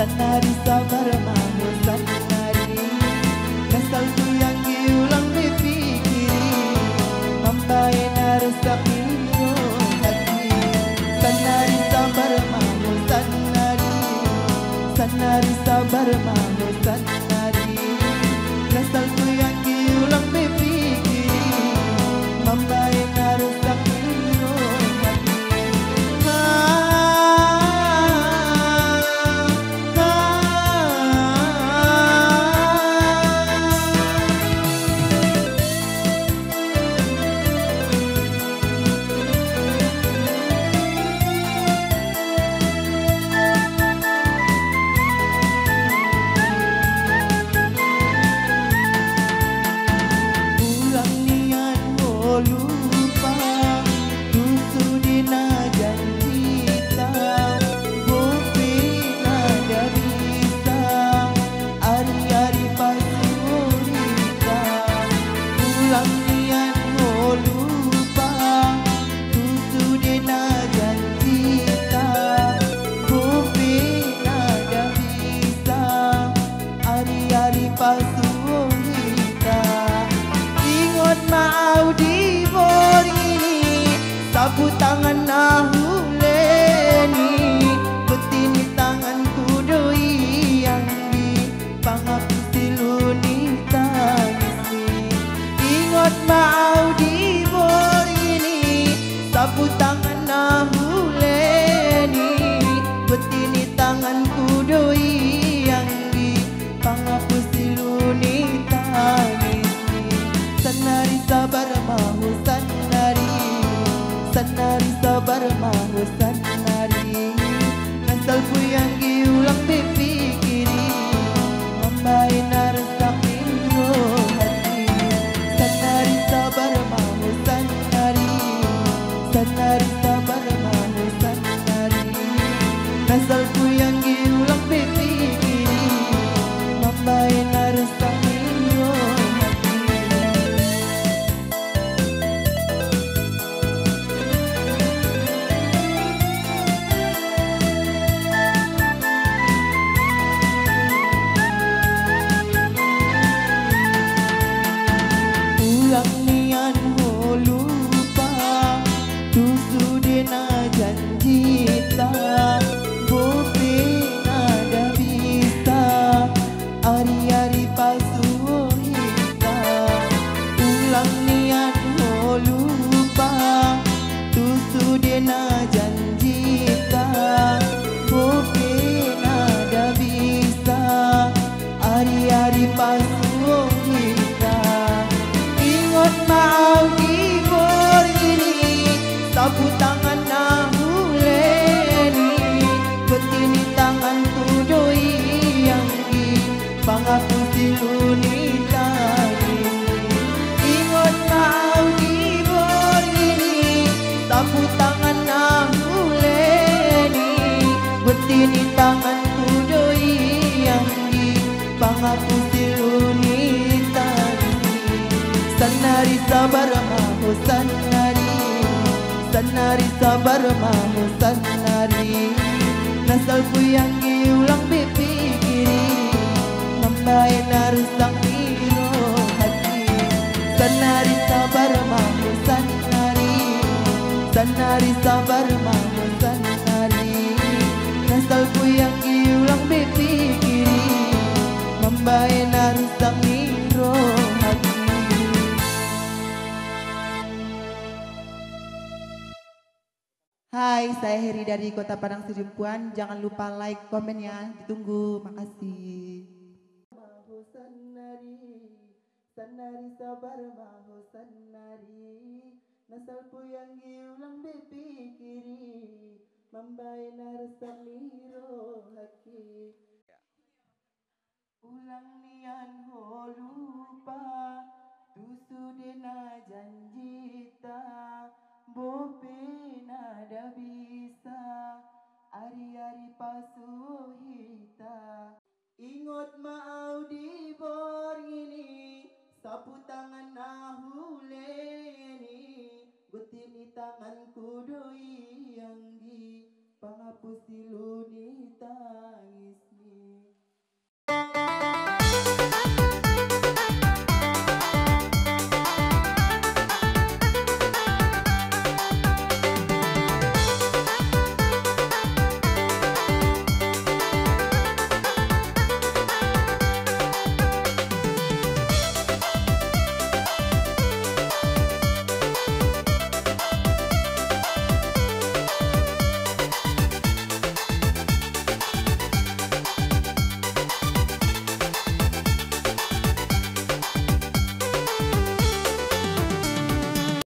sanari sabar mahu sanari, nasalku yang diulang dipikiri, mampai narusak hiro hati. Sanari sabar mahu sanari, sanari sabar mahu sanari, nasalku yang diulang dipikiri, mampai narusak hiro hati. Sapu tangan nahuleni, betini tanganku doi yang di pangapu siluni tangisi. Ingat mau di ini, sapu tangan nahuleni, betini tanganku doi yang di pangapu siluni tangisi. Sanari sabar mahu sanari, sanari sabar mahu sanari, nasalku yang diulang dipikiri, mampai narusak hiro hati. Sanari sabar mahu sanari, sanari sabar mahu sanari, nasalku yang diulang dipikiri, mampai narusak hiro hati. Ulang nian ho lupa, tusu dena janji ta, bope nada bisa, ari-ari pasu hita. Ulang nian ho lupa, tusu dena janji ta, bope nada bisa, ari-ari pasu hita. Mau di ini, sapu tangan nahuleni, betini tanganku doi yang di pangapu siluni tangisi. Ingat mau di ini, sapu tangan nahuleni, betini tanganku doi yang di pangapu siluni tangisi. Sanari sabar mahu sanari, sanari sabar mahu sanari, nasalku yang diulang dipikiri, mampai narusak hiro hati. Sanari sabar mahu sanari, sanari sabar mahu sanari, nasalku yang diulang dipikiri, mampai narusak hiro hati. Hai, saya Heri dari Kota Padang Sidimpuan. Jangan lupa like, komen ya. Ditunggu. Makasih. Mahu sanari, sanari sabar mahu sanari, nasalku yang diulang dipikiri, mambai narusak miro haki. Ulang nian ho lupa, tusu dena janji ta, bope nada bisa, ari-ari pasu hita. Ingat mau di ini, sapu tangan